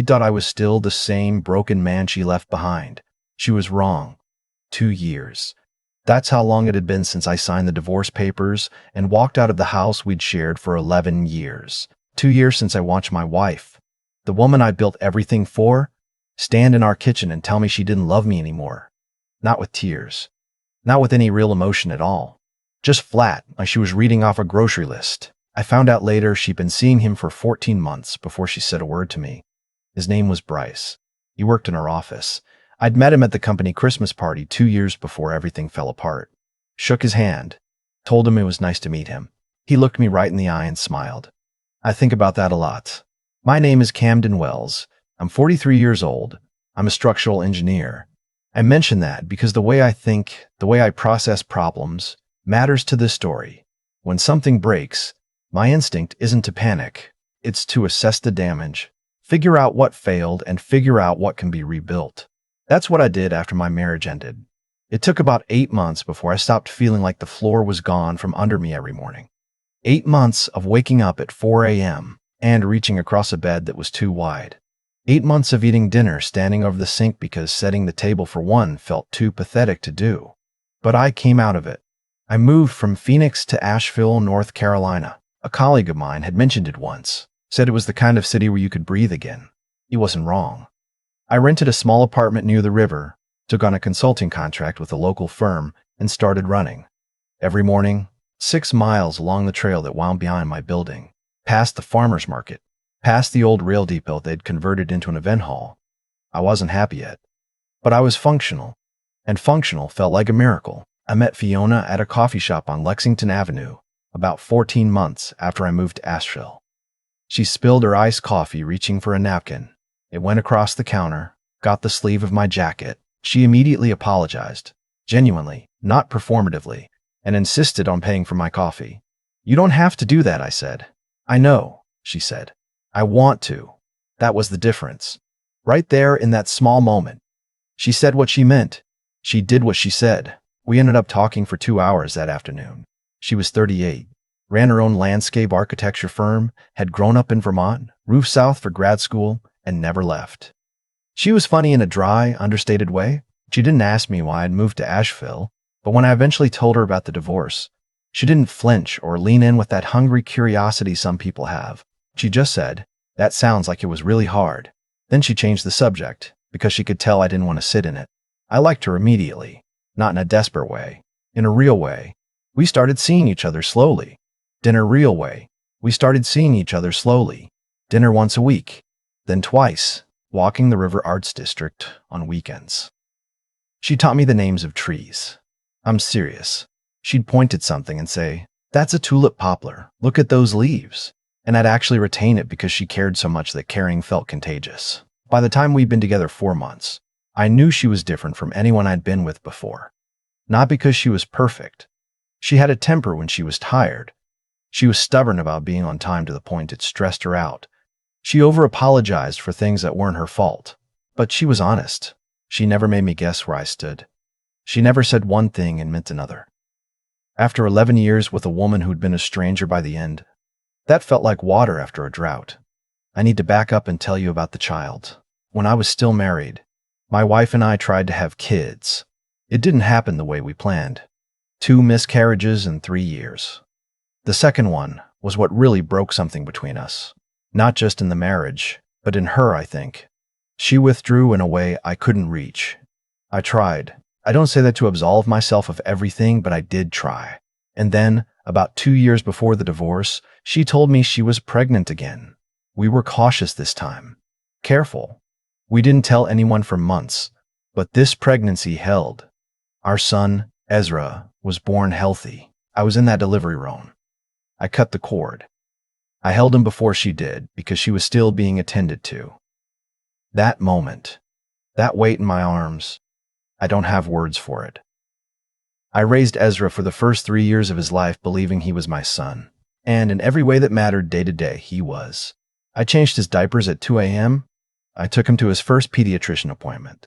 thought I was still the same broken man she left behind. She was wrong. 2 years. That's how long it had been since I signed the divorce papers and walked out of the house we'd shared for 11 years. 2 years since I watched my wife, the woman I built everything for, stand in our kitchen and tell me she didn't love me anymore. Not with tears. Not with any real emotion at all. Just flat, like she was reading off a grocery list. I found out later she'd been seeing him for 14 months before she said a word to me. His name was Bryce. He worked in our office. I'd met him at the company Christmas party 2 years before everything fell apart. Shook his hand. Told him it was nice to meet him. He looked me right in the eye and smiled. I think about that a lot. My name is Camden Wells. I'm 43 years old. I'm a structural engineer. I mention that because the way I think, the way I process problems, matters to this story. When something breaks, my instinct isn't to panic. It's to assess the damage, figure out what failed, and figure out what can be rebuilt. That's what I did after my marriage ended. It took about 8 months before I stopped feeling like the floor was gone from under me every morning. 8 months of waking up at 4 a.m. and reaching across a bed that was too wide. 8 months of eating dinner standing over the sink because setting the table for one felt too pathetic to do. But I came out of it. I moved from Phoenix to Asheville, North Carolina. A colleague of mine had mentioned it once, said it was the kind of city where you could breathe again. He wasn't wrong. I rented a small apartment near the river, took on a consulting contract with a local firm, and started running. Every morning, 6 miles along the trail that wound behind my building, past the farmer's market, past the old rail depot they'd converted into an event hall. I wasn't happy yet, but I was functional, and functional felt like a miracle. I met Fiona at a coffee shop on Lexington Avenue about 14 months after I moved to Asheville. She spilled her iced coffee reaching for a napkin. It went across the counter, got the sleeve of my jacket. She immediately apologized, genuinely, not performatively, and insisted on paying for my coffee. "You don't have to do that," I said. "I know," she said. "I want to." That was the difference. Right there in that small moment. She said what she meant. She did what she said. We ended up talking for 2 hours that afternoon. She was 38, ran her own landscape architecture firm, had grown up in Vermont, moved south for grad school, and never left. She was funny in a dry, understated way. She didn't ask me why I'd moved to Asheville, but when I eventually told her about the divorce, she didn't flinch or lean in with that hungry curiosity some people have. She just said, "That sounds like it was really hard." Then she changed the subject, because she could tell I didn't want to sit in it. I liked her immediately, not in a desperate way, in a real way. We started seeing each other slowly. Dinner real way. We started seeing each other slowly. Dinner once a week, then twice, walking the River Arts District on weekends. She taught me the names of trees. I'm serious. She'd point at something and say, "That's a tulip poplar. Look at those leaves." And I'd actually retain it because she cared so much that caring felt contagious. By the time we'd been together 4 months, I knew she was different from anyone I'd been with before. Not because she was perfect. She had a temper when she was tired. She was stubborn about being on time to the point it stressed her out. She over-apologized for things that weren't her fault. But she was honest. She never made me guess where I stood. She never said one thing and meant another. After 11 years with a woman who'd been a stranger by the end, that felt like water after a drought. I need to back up and tell you about the child. When I was still married, my wife and I tried to have kids. It didn't happen the way we planned. 2 miscarriages in 3 years. The second one was what really broke something between us. Not just in the marriage, but in her, I think. She withdrew in a way I couldn't reach. I tried. I don't say that to absolve myself of everything, but I did try. And then, about 2 years before the divorce, she told me she was pregnant again. We were cautious this time. Careful. We didn't tell anyone for months, but this pregnancy held. Our son, Ezra, was born healthy. I was in that delivery room. I cut the cord. I held him before she did because she was still being attended to. That moment, that weight in my arms, I don't have words for it. I raised Ezra for the first 3 years of his life believing he was my son, and in every way that mattered day to day, he was. I changed his diapers at 2 a.m. I took him to his first pediatrician appointment.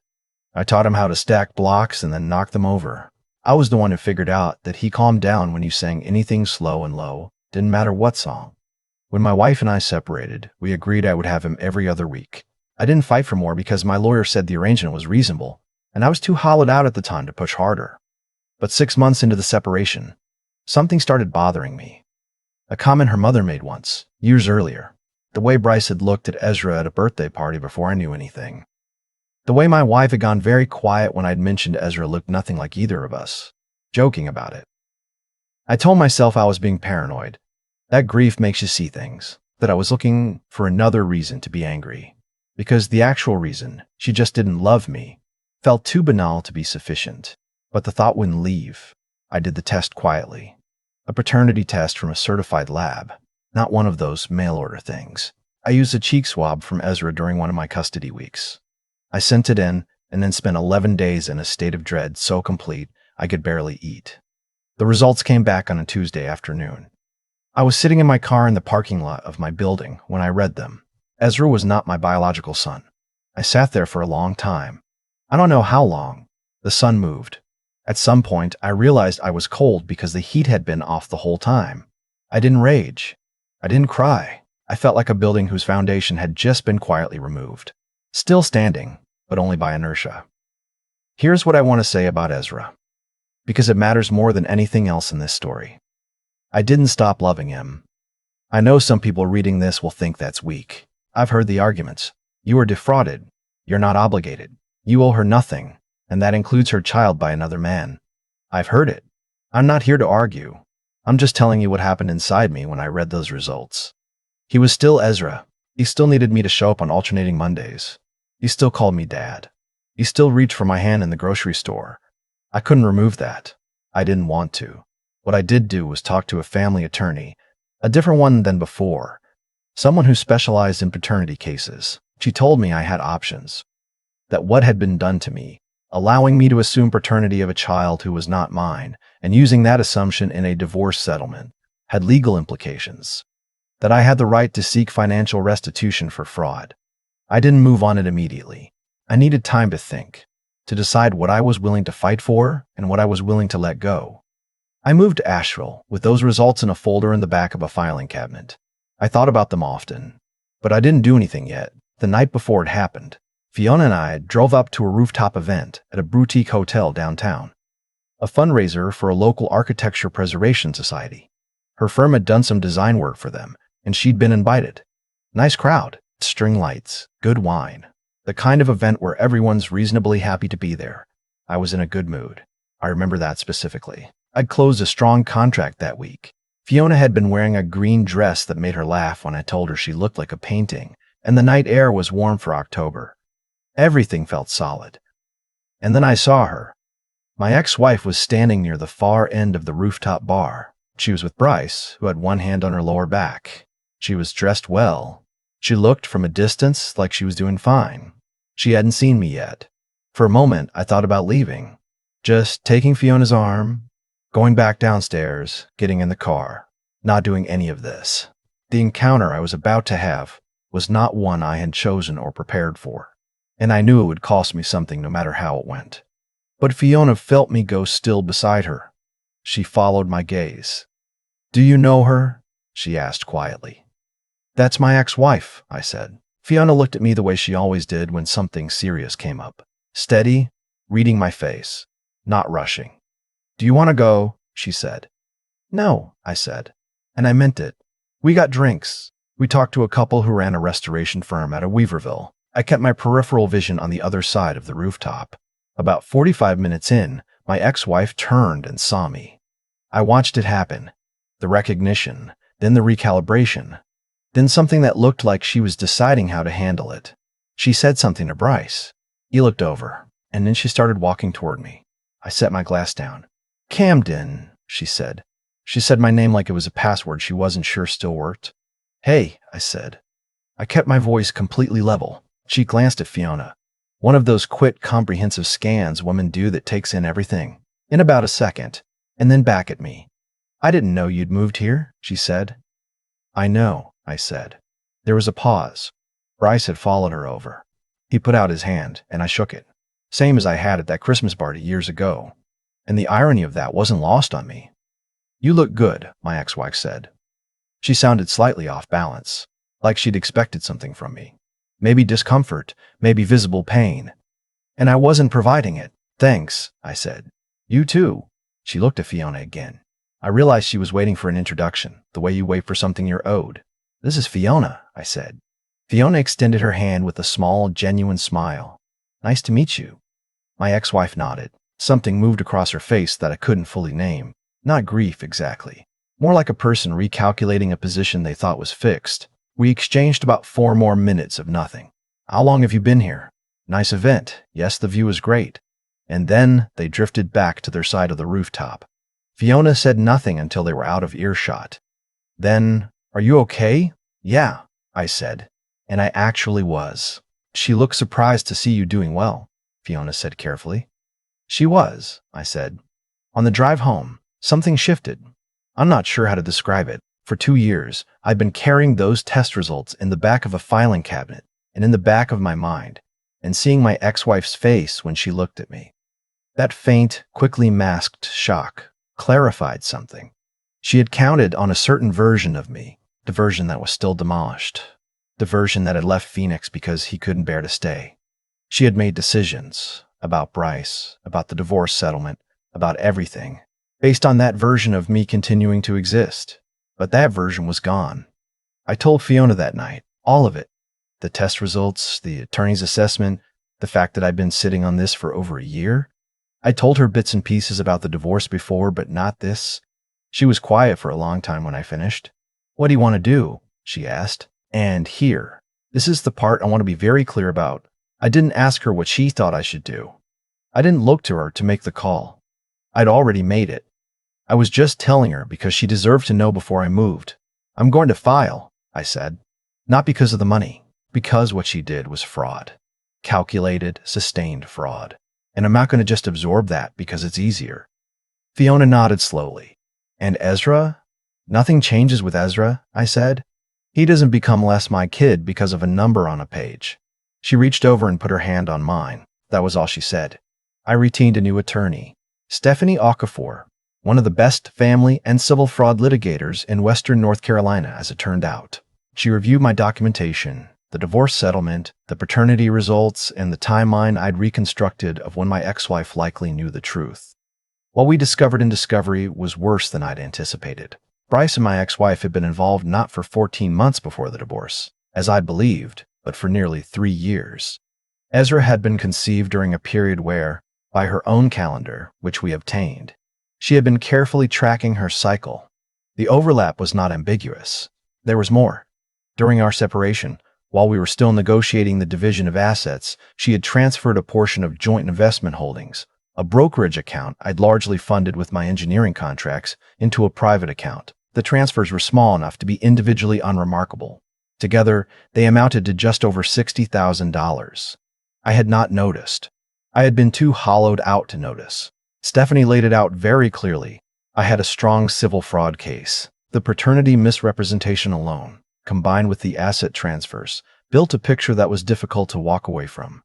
I taught him how to stack blocks and then knock them over. I was the one who figured out that he calmed down when you sang anything slow and low, didn't matter what song. When my wife and I separated, we agreed I would have him every other week. I didn't fight for more because my lawyer said the arrangement was reasonable, and I was too hollowed out at the time to push harder. But 6 months into the separation, something started bothering me. A comment her mother made once, years earlier. The way Bryce had looked at Ezra at a birthday party before I knew anything. The way my wife had gone very quiet when I'd mentioned Ezra looked nothing like either of us, joking about it. I told myself I was being paranoid. That grief makes you see things. That I was looking for another reason to be angry. Because the actual reason, she just didn't love me, felt too banal to be sufficient. But the thought wouldn't leave. I did the test quietly. A paternity test from a certified lab, not one of those mail-order things. I used a cheek swab from Ezra during one of my custody weeks. I sent it in and then spent 11 days in a state of dread so complete I could barely eat. The results came back on a Tuesday afternoon. I was sitting in my car in the parking lot of my building when I read them. Ezra was not my biological son. I sat there for a long time. I don't know how long. The sun moved. At some point, I realized I was cold because the heat had been off the whole time. I didn't rage. I didn't cry. I felt like a building whose foundation had just been quietly removed. Still standing, but only by inertia. Here's what I want to say about Ezra, because it matters more than anything else in this story. I didn't stop loving him. I know some people reading this will think that's weak. I've heard the arguments. You were defrauded. You're not obligated. You owe her nothing, and that includes her child by another man. I've heard it. I'm not here to argue. I'm just telling you what happened inside me when I read those results. He was still Ezra. He still needed me to show up on alternating Mondays. He still called me Dad. He still reached for my hand in the grocery store. I couldn't remove that. I didn't want to. What I did do was talk to a family attorney, a different one than before, someone who specialized in paternity cases. She told me I had options, that what had been done to me, allowing me to assume paternity of a child who was not mine, and using that assumption in a divorce settlement, had legal implications, that I had the right to seek financial restitution for fraud. I didn't move on it immediately. I needed time to think, to decide what I was willing to fight for and what I was willing to let go. I moved to Asheville with those results in a folder in the back of a filing cabinet. I thought about them often, but I didn't do anything yet. The night before it happened, Fiona and I drove up to a rooftop event at a boutique hotel downtown, a fundraiser for a local architecture preservation society. Her firm had done some design work for them, and she'd been invited. Nice crowd, string lights, good wine, the kind of event where everyone's reasonably happy to be there. I was in a good mood. I remember that specifically. I'd closed a strong contract that week. Fiona had been wearing a green dress that made her laugh when I told her she looked like a painting, and the night air was warm for October. Everything felt solid. And then I saw her. My ex-wife was standing near the far end of the rooftop bar. She was with Bryce, who had one hand on her lower back. She was dressed well. She looked from a distance like she was doing fine. She hadn't seen me yet. For a moment, I thought about leaving. Just taking Fiona's arm, going back downstairs, getting in the car, not doing any of this. The encounter I was about to have was not one I had chosen or prepared for, and I knew it would cost me something no matter how it went. But Fiona felt me go still beside her. She followed my gaze. "Do you know her?" she asked quietly. "That's my ex-wife," I said. Fiona looked at me the way she always did when something serious came up. Steady, reading my face, not rushing. "Do you want to go?" she said. "No," I said, and I meant it. We got drinks. We talked to a couple who ran a restoration firm out of Weaverville. I kept my peripheral vision on the other side of the rooftop. About 45 minutes in, my ex-wife turned and saw me. I watched it happen. The recognition, then the recalibration, then something that looked like she was deciding how to handle it. She said something to Bryce. He looked over, and then she started walking toward me. I set my glass down. "Camden," she said. She said my name like it was a password she wasn't sure still worked. "Hey," I said. I kept my voice completely level. She glanced at Fiona. One of those quick, comprehensive scans women do that takes in everything, in about a second, and then back at me. "I didn't know you'd moved here," she said. "I know," I said. There was a pause. Bryce had followed her over. He put out his hand, and I shook it, same as I had at that Christmas party years ago. And the irony of that wasn't lost on me. "You look good," my ex-wife said. She sounded slightly off balance, like she'd expected something from me. maybe discomfort, maybe visible pain. And I wasn't providing it. Thanks, I said. You too. She looked at Fiona again. I realized she was waiting for an introduction, the way you wait for something you're owed. This is Fiona, I said. Fiona extended her hand with a small, genuine smile. Nice to meet you. My ex-wife nodded. Something moved across her face that I couldn't fully name. Not grief, exactly. More like a person recalculating a position they thought was fixed. We exchanged about 4 more minutes of nothing. How long have you been here? Nice event. Yes, the view is great. And then they drifted back to their side of the rooftop. Fiona said nothing until they were out of earshot. Then, are you okay? Yeah, I said. And I actually was. She looked surprised to see you doing well, Fiona said carefully. She was, I said. On the drive home, something shifted. I'm not sure how to describe it. For 2 years, I've been carrying those test results in the back of a filing cabinet and in the back of my mind, and seeing my ex-wife's face when she looked at me. That faint, quickly masked shock clarified something. She had counted on a certain version of me, the version that was still demolished, the version that had left Phoenix because he couldn't bear to stay. She had made decisions about Bryce, about the divorce settlement, about everything, based on that version of me continuing to exist. But that version was gone. I told Fiona that night, all of it. The test results, the attorney's assessment, the fact that I'd been sitting on this for over a year. I told her bits and pieces about the divorce before, but not this. She was quiet for a long time when I finished. What do you want to do? She asked. And here, this is the part I want to be very clear about. I didn't ask her what she thought I should do. I didn't look to her to make the call. I'd already made it. I was just telling her because she deserved to know before I moved. I'm going to file, I said. Not because of the money, because what she did was fraud. Calculated, sustained fraud. And I'm not going to just absorb that because it's easier. Fiona nodded slowly. And Ezra? Nothing changes with Ezra, I said. He doesn't become less my kid because of a number on a page. She reached over and put her hand on mine. That was all she said. I retained a new attorney, Stephanie Okafor, one of the best family and civil fraud litigators in Western North Carolina, as it turned out. She reviewed my documentation, the divorce settlement, the paternity results, and the timeline I'd reconstructed of when my ex-wife likely knew the truth. What we discovered in discovery was worse than I'd anticipated. Bryce and my ex-wife had been involved not for 14 months before the divorce, as I'd believed, but for nearly 3 years. Ezra had been conceived during a period where, by her own calendar, which we obtained, she had been carefully tracking her cycle. The overlap was not ambiguous. There was more. During our separation, while we were still negotiating the division of assets, she had transferred a portion of joint investment holdings, a brokerage account I'd largely funded with my engineering contracts, into a private account. The transfers were small enough to be individually unremarkable. Together, they amounted to just over $60,000. I had not noticed. I had been too hollowed out to notice. Stephanie laid it out very clearly. I had a strong civil fraud case. The paternity misrepresentation alone, combined with the asset transfers, built a picture that was difficult to walk away from.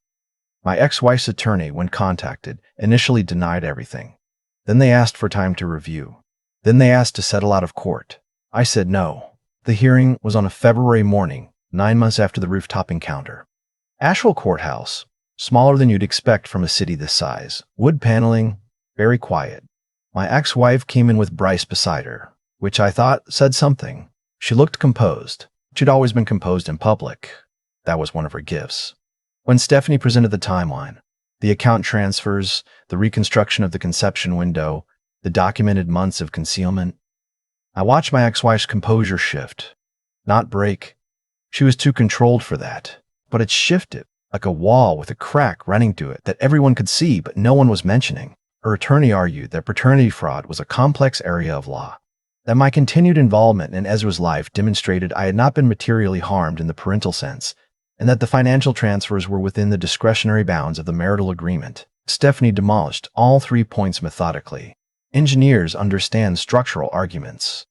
My ex-wife's attorney, when contacted, initially denied everything. Then they asked for time to review. Then they asked to settle out of court. I said no. The hearing was on a February morning, 9 months after the rooftop encounter. Asheville Courthouse, smaller than you'd expect from a city this size. Wood paneling, very quiet. My ex-wife came in with Bryce beside her, which I thought said something. She looked composed. She'd always been composed in public. That was one of her gifts. When Stephanie presented the timeline, the account transfers, the reconstruction of the conception window, the documented months of concealment, I watched my ex-wife's composure shift, not break. She was too controlled for that, but it shifted, like a wall with a crack running through it that everyone could see but no one was mentioning. Her attorney argued that paternity fraud was a complex area of law, that my continued involvement in Ezra's life demonstrated I had not been materially harmed in the parental sense, and that the financial transfers were within the discretionary bounds of the marital agreement. Stephanie demolished all 3 points methodically. Engineers understand structural arguments.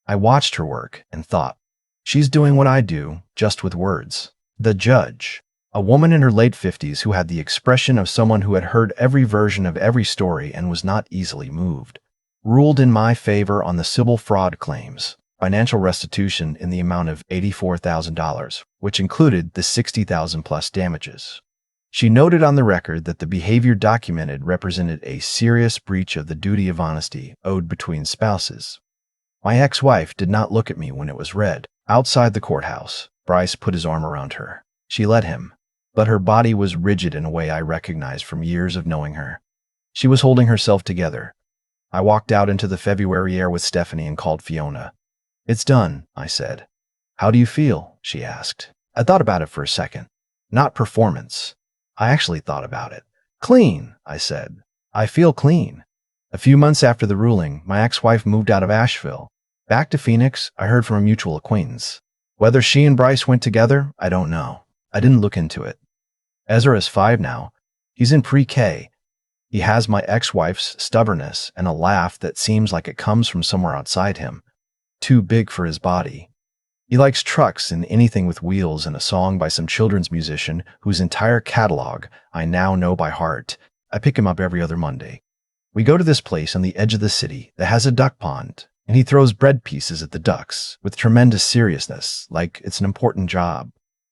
I watched her work and thought, she's doing what I do, just with words. The judge, a woman in her late 50s who had the expression of someone who had heard every version of every story and was not easily moved, ruled in my favor on the civil fraud claims. financial restitution in the amount of $84,000, which included the $60,000 plus damages. She noted on the record that the behavior documented represented a serious breach of the duty of honesty owed between spouses. My ex-wife did not look at me when it was read. Outside the courthouse, Bryce put his arm around her. She let him, but her body was rigid in a way I recognized from years of knowing her. She was holding herself together. I walked out into the February air with Stephanie and called Fiona. "It's done," I said. "How do you feel?" she asked. I thought about it for a second. Not performance. I actually thought about it. "Clean," I said. "I feel clean." A few months after the ruling, my ex-wife moved out of Asheville. Back to Phoenix, I heard from a mutual acquaintance. Whether she and Bryce went together, I don't know. I didn't look into it. Ezra is 5 now. He's in pre-K. He has my ex-wife's stubbornness and a laugh that seems like it comes from somewhere outside him. Too big for his body. He likes trucks and anything with wheels and a song by some children's musician whose entire catalog I now know by heart. I pick him up every other Monday. We go to this place on the edge of the city that has a duck pond, and he throws bread pieces at the ducks with tremendous seriousness, like it's an important job.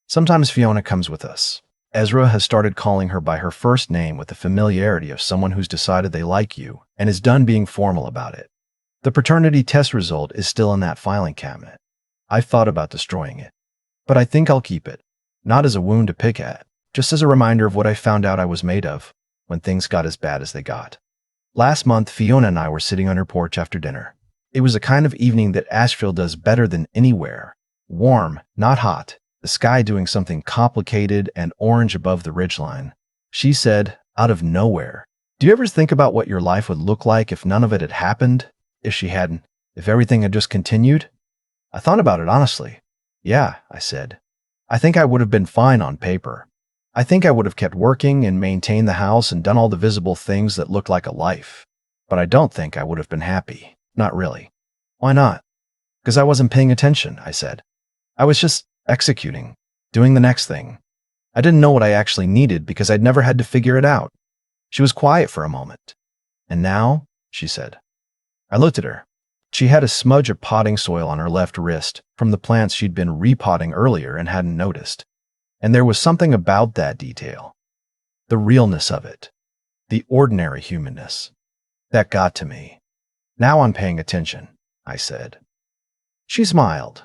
Sometimes Fiona comes with us. Ezra has started calling her by her first name with the familiarity of someone who's decided they like you and is done being formal about it. The paternity test result is still in that filing cabinet. I've thought about destroying it, but I think I'll keep it, not as a wound to pick at, just as a reminder of what I found out I was made of when things got as bad as they got. Last month, Fiona and I were sitting on her porch after dinner. It was a kind of evening that Asheville does better than anywhere. Warm, not hot, the sky doing something complicated and orange above the ridgeline. She said, out of nowhere, "Do you ever think about what your life would look like if none of it had happened? If everything had just continued?" I thought about it honestly. "Yeah," I said. "I think I would have been fine on paper. I think I would have kept working and maintained the house and done all the visible things that looked like a life. But I don't think I would have been happy. Not really." "Why not?" "Because I wasn't paying attention," I said. "I was just executing, doing the next thing. I didn't know what I actually needed because I'd never had to figure it out." She was quiet for a moment. "And now?" she said. I looked at her. She had a smudge of potting soil on her left wrist from the plants she'd been repotting earlier and hadn't noticed. And there was something about that detail, the realness of it, the ordinary humanness, that got to me. "Now I'm paying attention," I said. She smiled.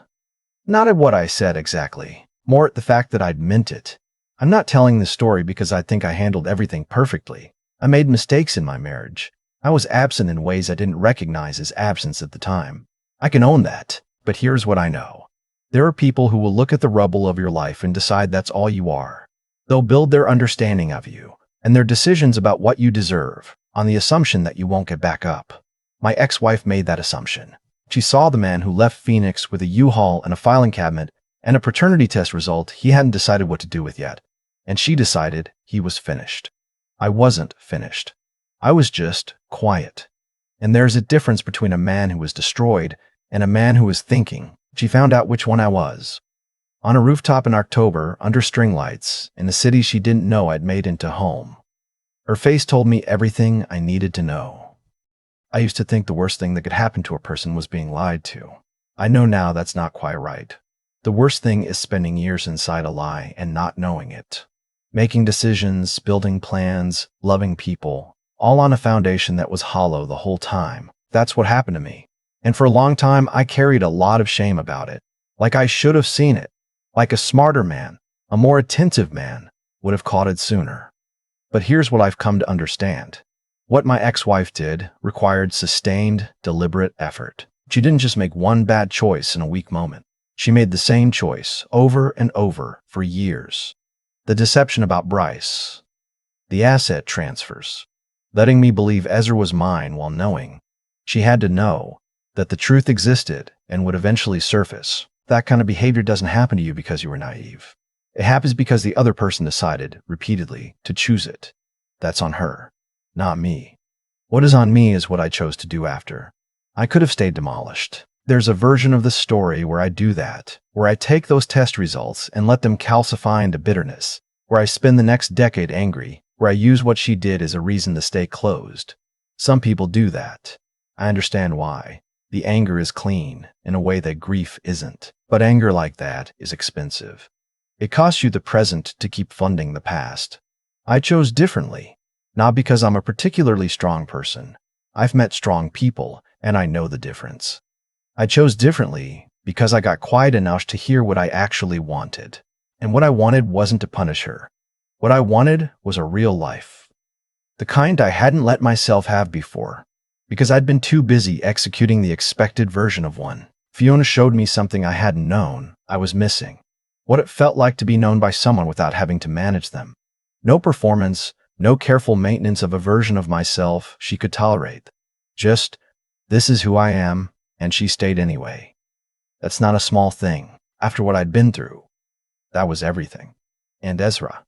Not at what I said exactly, more at the fact that I'd meant it. I'm not telling this story because I think I handled everything perfectly. I made mistakes in my marriage. I was absent in ways I didn't recognize as absence at the time. I can own that, but here's what I know. There are people who will look at the rubble of your life and decide that's all you are. They'll build their understanding of you and their decisions about what you deserve on the assumption that you won't get back up. My ex-wife made that assumption. She saw the man who left Phoenix with a U-Haul and a filing cabinet and a paternity test result he hadn't decided what to do with yet, and she decided he was finished. I wasn't finished. I was just quiet. And there's a difference between a man who was destroyed and a man who was thinking. She found out which one I was. On a rooftop in October, under string lights, in a city she didn't know I'd made into home. Her face told me everything I needed to know. I used to think the worst thing that could happen to a person was being lied to. I know now that's not quite right. The worst thing is spending years inside a lie and not knowing it. Making decisions, building plans, loving people, all on a foundation that was hollow the whole time. That's what happened to me. And for a long time, I carried a lot of shame about it. Like I should have seen it. Like a smarter man, a more attentive man, would have caught it sooner. But here's what I've come to understand. What my ex-wife did required sustained, deliberate effort. She didn't just make one bad choice in a weak moment. She made the same choice over and over for years. The deception about Bryce. The asset transfers. Letting me believe Ezra was mine while knowing she had to know that the truth existed and would eventually surface. That kind of behavior doesn't happen to you because you were naive. It happens because the other person decided, repeatedly, to choose it. That's on her, not me. What is on me is what I chose to do after. I could have stayed demolished. There's a version of the story where I do that, where I take those test results and let them calcify into bitterness, where I spend the next decade angry, where I use what she did as a reason to stay closed. Some people do that. I understand why. The anger is clean, in a way that grief isn't. But anger like that is expensive. It costs you the present to keep funding the past. I chose differently, not because I'm a particularly strong person. I've met strong people, and I know the difference. I chose differently because I got quiet enough to hear what I actually wanted. And what I wanted wasn't to punish her. What I wanted was a real life. The kind I hadn't let myself have before, because I'd been too busy executing the expected version of one. Fiona showed me something I hadn't known I was missing. What it felt like to be known by someone without having to manage them. No performance, no careful maintenance of a version of myself she could tolerate. Just, this is who I am, and she stayed anyway. That's not a small thing. After what I'd been through, that was everything. And Ezra.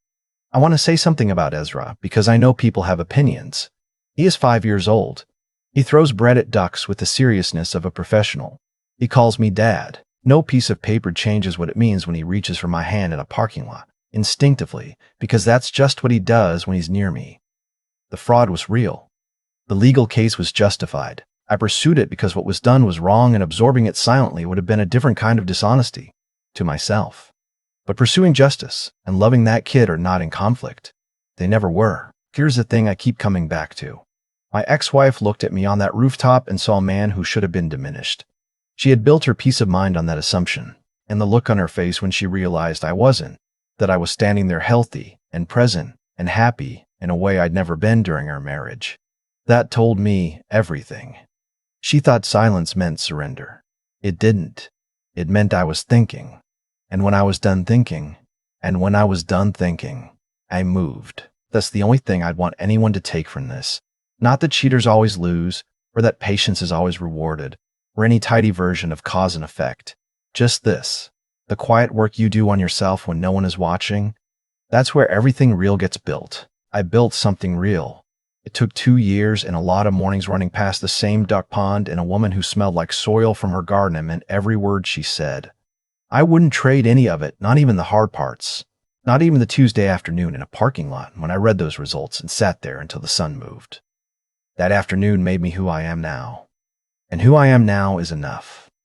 I want to say something about Ezra because I know people have opinions. He is 5 years old. He throws bread at ducks with the seriousness of a professional. He calls me Dad. No piece of paper changes what it means when he reaches for my hand in a parking lot, instinctively, because that's just what he does when he's near me. The fraud was real. The legal case was justified. I pursued it because what was done was wrong, and absorbing it silently would have been a different kind of dishonesty to myself. But pursuing justice and loving that kid are not in conflict. They never were. Here's the thing I keep coming back to. My ex-wife looked at me on that rooftop and saw a man who should have been diminished. She had built her peace of mind on that assumption, and the look on her face when she realized I wasn't, that I was standing there healthy and present and happy in a way I'd never been during our marriage. That told me everything. She thought silence meant surrender. It didn't. It meant I was thinking. And when I was done thinking, I moved. That's the only thing I'd want anyone to take from this. Not that cheaters always lose, or that patience is always rewarded, or any tidy version of cause and effect. Just this. The quiet work you do on yourself when no one is watching. That's where everything real gets built. I built something real. It took 2 years and a lot of mornings running past the same duck pond and a woman who smelled like soil from her garden and meant every word she said. I wouldn't trade any of it, not even the hard parts. Not even the Tuesday afternoon in a parking lot when I read those results and sat there until the sun moved. That afternoon made me who I am now. And who I am now is enough.